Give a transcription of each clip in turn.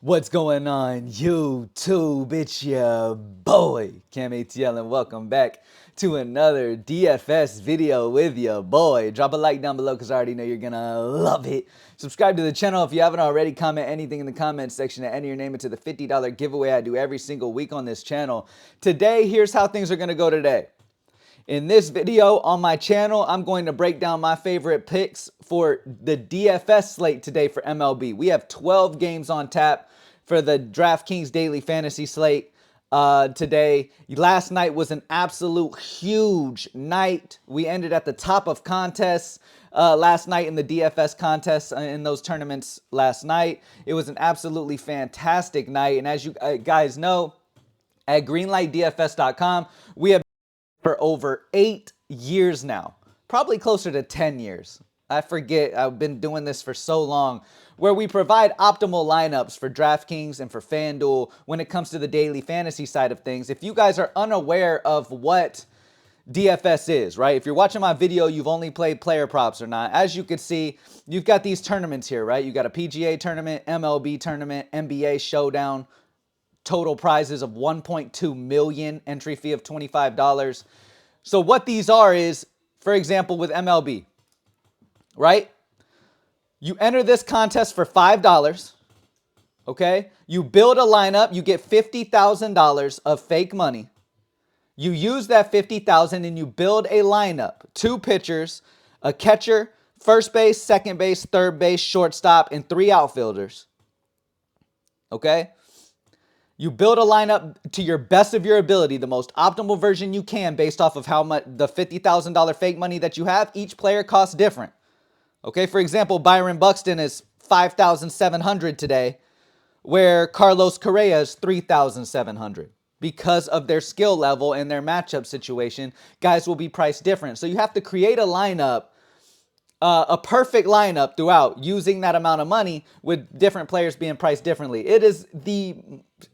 What's going on, YouTube? It's your boy, Cam ATL, and welcome back to another DFS video with your boy. Drop a like down below because I already know you're gonna love it. Subscribe to the channel if you haven't already. Comment anything in the comment section and enter your name into the $50 giveaway I do every single week on this channel. Today, here's how things are gonna go today. In this video on my channel, I'm going to break down my favorite picks for the DFS slate today for MLB. We have 12 games on tap for the DraftKings daily fantasy slate today. Last night was an absolute huge night. We ended at the top of contests last night in the DFS contests in those tournaments last night. It was an absolutely fantastic night. And as you guys know, at greenlightdfs.com, we have for over 8 years now, probably closer to 10 years. I forget, I've been doing this for so long, where we provide optimal lineups for DraftKings and for FanDuel when it comes to the daily fantasy side of things. If you guys are unaware of what DFS is, right? If you're watching my video, you've only played player props or not. As you can see, you've got these tournaments here, right? You got a PGA tournament, MLB tournament, NBA showdown, total prizes of 1.2 million, entry fee of $25. So what these are is, for example, with MLB, right? You enter this contest for $5, okay? You build a lineup, you get $50,000 of fake money. You use that $50,000 and you build a lineup, 2 pitchers, a catcher, first base, second base, third base, shortstop, and 3 outfielders. Okay? You build a lineup to your best of your ability, the most optimal version you can based off of how much the $50,000 fake money that you have. Each player costs different. Okay, for example, Byron Buxton is $5,700 today, where Carlos Correa is $3,700. Because of their skill level and their matchup situation, guys will be priced different. So you have to create a lineup, a perfect lineup throughout, using that amount of money with different players being priced differently. It is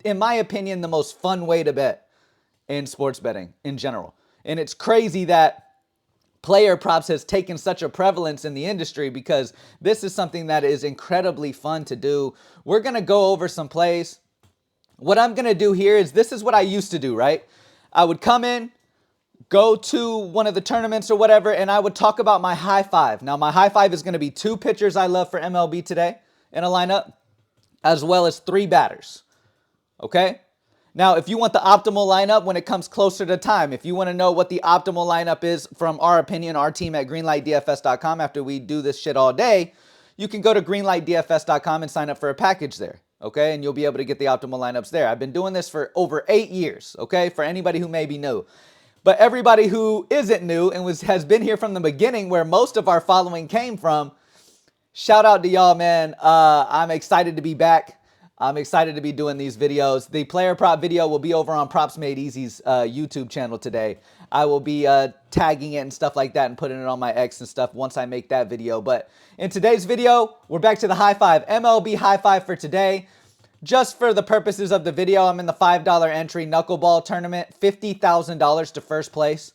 in my opinion, the most fun way to bet in sports betting in general. And it's crazy that player props has taken such a prevalence in the industry because this is something that is incredibly fun to do. We're going to go over some plays. What I'm going to do here is, this is what I used to do, right? I would come in, go to one of the tournaments or whatever, and I would talk about my high five. Now, my high five is going to be 2 pitchers I love for MLB today in a lineup, as well as 3 batters. Okay? Now, if you want the optimal lineup when it comes closer to time, if you want to know what the optimal lineup is from our opinion, our team at greenlightdfs.com, after we do this shit all day, you can go to greenlightdfs.com and sign up for a package there. Okay, and you'll be able to get the optimal lineups there. I've been doing this for over 8 years, okay, for anybody who may be new. But everybody who isn't new and has been here from the beginning, where most of our following came from, shout out to y'all, man. I'm excited to be back. I'm excited to be doing these videos. The player prop video will be over on Props Made Easy's YouTube channel today. I will be tagging it and stuff like that and putting it on my X and stuff once I make that video. But in today's video, we're back to the high five. MLB high five for today. Just for the purposes of the video, I'm in the $5 entry knuckleball tournament. $50,000 to first place.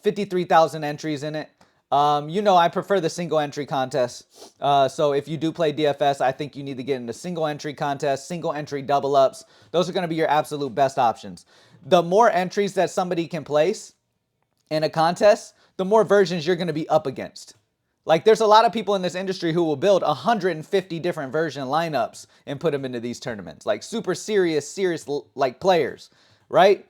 53,000 entries in it. You know, I prefer the single entry contest. So if you do play DFS, I think you need to get into single entry contests, single entry double ups. Those are going to be your absolute best options. The more entries that somebody can place in a contest, the more versions you're going to be up against. Like, there's a lot of people in this industry who will build 150 different version lineups and put them into these tournaments. Like, super serious, like, players, right?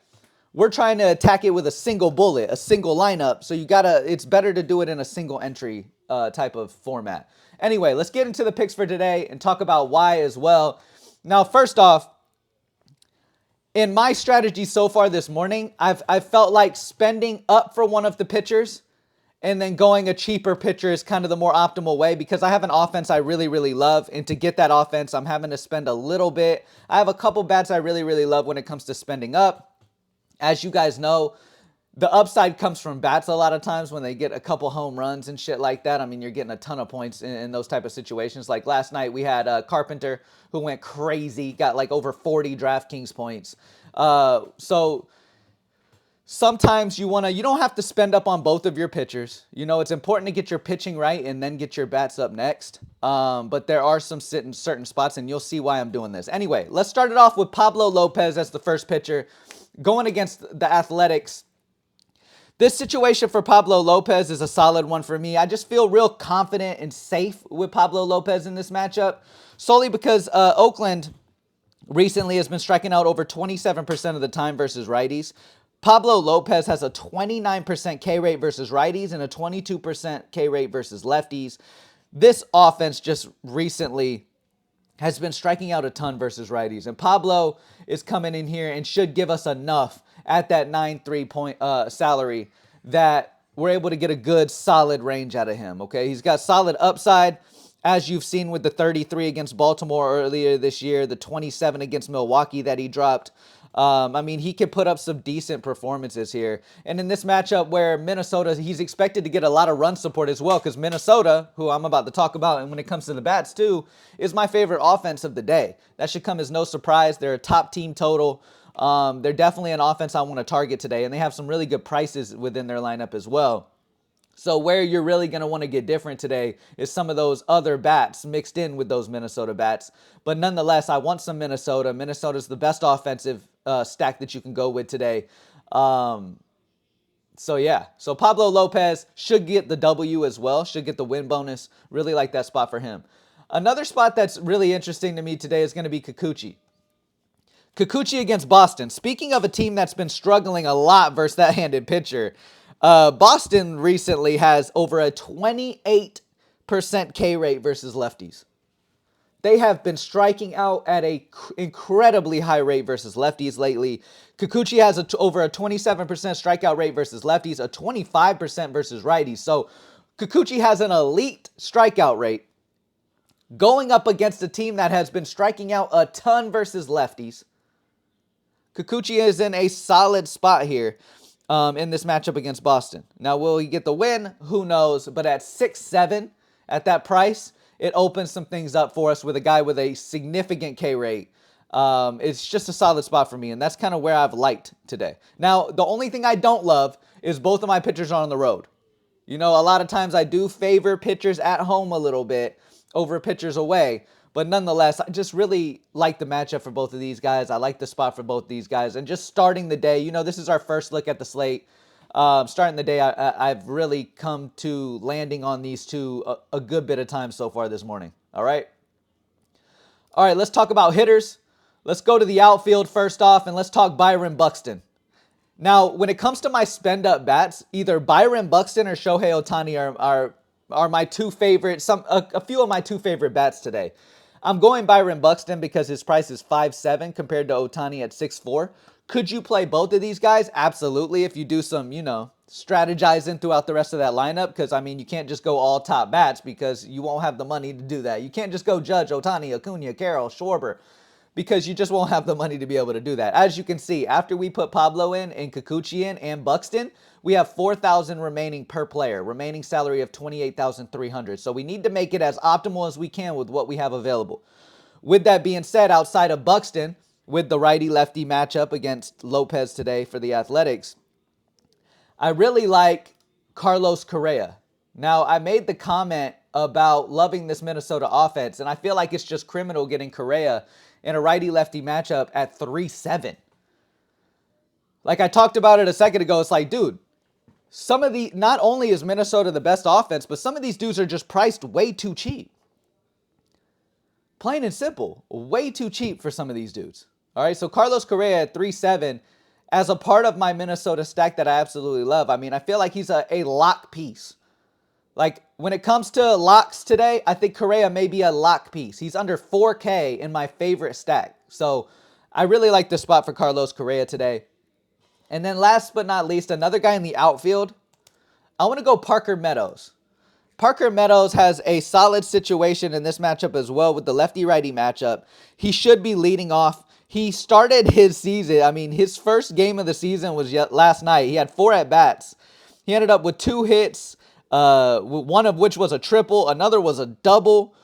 We're trying to attack it with a single bullet, a single lineup. So it's better to do it in a single entry type of format. Anyway, let's get into the picks for today and talk about why as well. Now, first off, in my strategy so far this morning, I've felt like spending up for one of the pitchers and then going a cheaper pitcher is kind of the more optimal way, because I have an offense I really, really love. And to get that offense, I'm having to spend a little bit. I have a couple bats I really, really love when it comes to spending up. As you guys know, the upside comes from bats a lot of times when they get a couple home runs and shit like that. I mean, you're getting a ton of points in those type of situations. Like last night, we had Carpenter who went crazy, got like over 40 DraftKings points. So sometimes you don't have to spend up on both of your pitchers. You know, it's important to get your pitching right and then get your bats up next. But there are some certain spots, and you'll see why I'm doing this. Anyway, let's start it off with Pablo Lopez as the first pitcher going against the Athletics. This situation for Pablo Lopez is a solid one for me. I just feel real confident and safe with Pablo Lopez in this matchup, solely because Oakland recently has been striking out over 27% of the time versus righties. Pablo Lopez has a 29% K rate versus righties and a 22% K rate versus lefties. This offense just recently has been striking out a ton versus righties. And Pablo is coming in here and should give us enough at that 9.3 point salary that we're able to get a good solid range out of him. Okay, he's got solid upside, as you've seen with the 33 against Baltimore earlier this year, the 27 against Milwaukee that he dropped. I mean, he could put up some decent performances here. And in this matchup where Minnesota, he's expected to get a lot of run support as well, because Minnesota, who I'm about to talk about, and when it comes to the bats too, is my favorite offense of the day. That should come as no surprise. They're a top team total. They're definitely an offense I want to target today, and they have some really good prices within their lineup as well. So where you're really going to want to get different today is some of those other bats mixed in with those Minnesota bats. But nonetheless, I want some Minnesota. Minnesota's the best offensive stack that you can go with today. So yeah, so Pablo Lopez should get the W as well, should get the win bonus. Really like that spot for him. Another spot that's really interesting to me today is going to be Kikuchi. Kikuchi against Boston. Speaking of a team that's been struggling a lot versus that handed pitcher, Boston recently has over a 28% K rate versus lefties. They have been striking out at a incredibly high rate versus lefties lately. Kikuchi has over a 27% strikeout rate versus lefties, a 25% versus righties. So Kikuchi has an elite strikeout rate going up against a team that has been striking out a ton versus lefties. Kikuchi is in a solid spot here in this matchup against Boston. Now, will he get the win? Who knows? But at 6.7 at that price, it opens some things up for us with a guy with a significant K rate. It's just a solid spot for me, and that's kind of where I've liked today. Now, the only thing I don't love is both of my pitchers are on the road. You know, a lot of times I do favor pitchers at home a little bit over pitchers away. But nonetheless, I just really like the matchup for both of these guys. I like the spot for both these guys. And just starting the day, you know, this is our first look at the slate. Starting the day, I've really come to landing on these two a good bit of time so far this morning. All right? All right, let's talk about hitters. Let's go to the outfield first off, and let's talk Byron Buxton. Now, when it comes to my spend-up bats, either Byron Buxton or Shohei Ohtani are my two favorite, a few of my two favorite bats today. I'm going Byron Buxton because his price is 5.7 compared to Ohtani at 6.4. Could you play both of these guys? Absolutely, if you do some, you know, strategizing throughout the rest of that lineup. Because, I mean, you can't just go all top bats because you won't have the money to do that. You can't just go Judge, Ohtani, Acuna, Carroll, Schwarber, because you just won't have the money to be able to do that. As you can see, after we put Pablo in and Kikuchi in and Buxton, we have $4,000 remaining per player, remaining salary of $28,300. So we need to make it as optimal as we can with what we have available. With that being said, outside of Buxton, with the righty-lefty matchup against Lopez today for the Athletics, I really like Carlos Correa. Now, I made the comment about loving this Minnesota offense, and I feel like it's just criminal getting Correa in a righty-lefty matchup at 3.7. Like I talked about it a second ago, it's like, dude, not only is Minnesota the best offense, but some of these dudes are just priced way too cheap. Plain and simple, way too cheap for some of these dudes. All right, so Carlos Correa at 3.7 as a part of my Minnesota stack that I absolutely love. I mean, I feel like he's a lock piece. Like, when it comes to locks today, I think Correa may be a lock piece. He's under 4K in my favorite stack. So I really like the spot for Carlos Correa today. And then last but not least, another guy in the outfield. I want to go Parker Meadows. Parker Meadows has a solid situation in this matchup as well with the lefty-righty matchup. He should be leading off. He started his season. I mean, his first game of the season was last night. He had 4 at-bats. He ended up with 2 hits, one of which was a triple. Another was a double.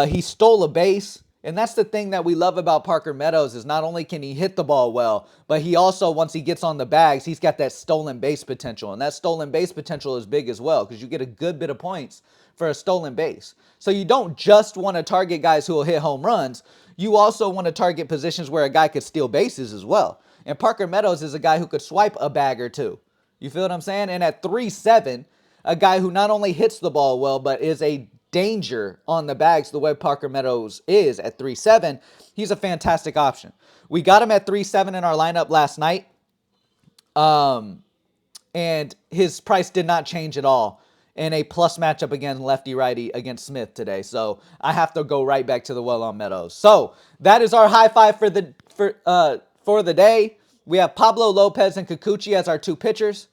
He stole a base. And that's the thing that we love about Parker Meadows is not only can he hit the ball well, but he also, once he gets on the bags, he's got that stolen base potential. And that stolen base potential is big as well because you get a good bit of points for a stolen base. So you don't just want to target guys who will hit home runs. You also want to target positions where a guy could steal bases as well. And Parker Meadows is a guy who could swipe a bag or two. You feel what I'm saying? And at 3.7, a guy who not only hits the ball well, but is a danger on the bags the way Parker Meadows is at 3.7, he's a fantastic option. We got him at 3.7 in our lineup last night. And his price did not change at all in a plus matchup against lefty-righty against Smith today. So I have to go right back to the well on Meadows. So that is our high five for the day. We have Pablo Lopez and Kikuchi as our two pitchers.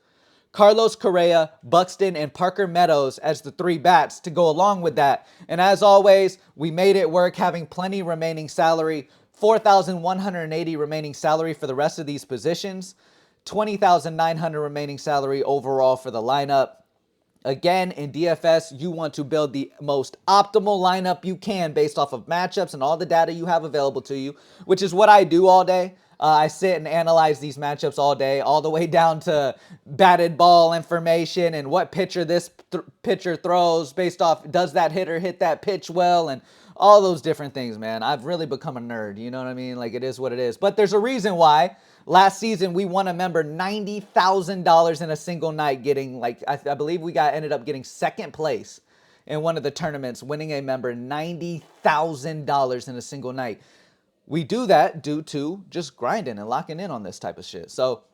Carlos Correa, Buxton, and Parker Meadows as the three bats to go along with that. And as always, we made it work, having plenty remaining salary, $4,180 remaining salary for the rest of these positions, $20,900 remaining salary overall for the lineup. Again, in DFS, you want to build the most optimal lineup you can based off of matchups and all the data you have available to you, which is what I do all day. I sit and analyze these matchups all day, all the way down to batted ball information and what pitcher this pitcher throws based off, does that hitter hit that pitch well, and all those different things, man. I've really become a nerd, you know what I mean? Like, it is what it is. But there's a reason why. Last season, we won a member $90,000 in a single night, getting, like, I believe we ended up getting second place in one of the tournaments, winning a member $90,000 in a single night. We do that due to just grinding and locking in on this type of shit. So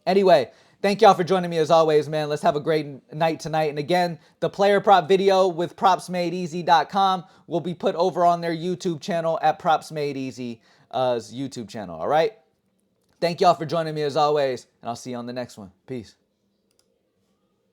anyway, thank y'all for joining me as always, man. Let's have a great night tonight. And again, the player prop video with propsmadeeasy.com will be put over on their YouTube channel at propsmadeeasy's YouTube channel. All right. Thank y'all for joining me as always, and I'll see you on the next one. Peace.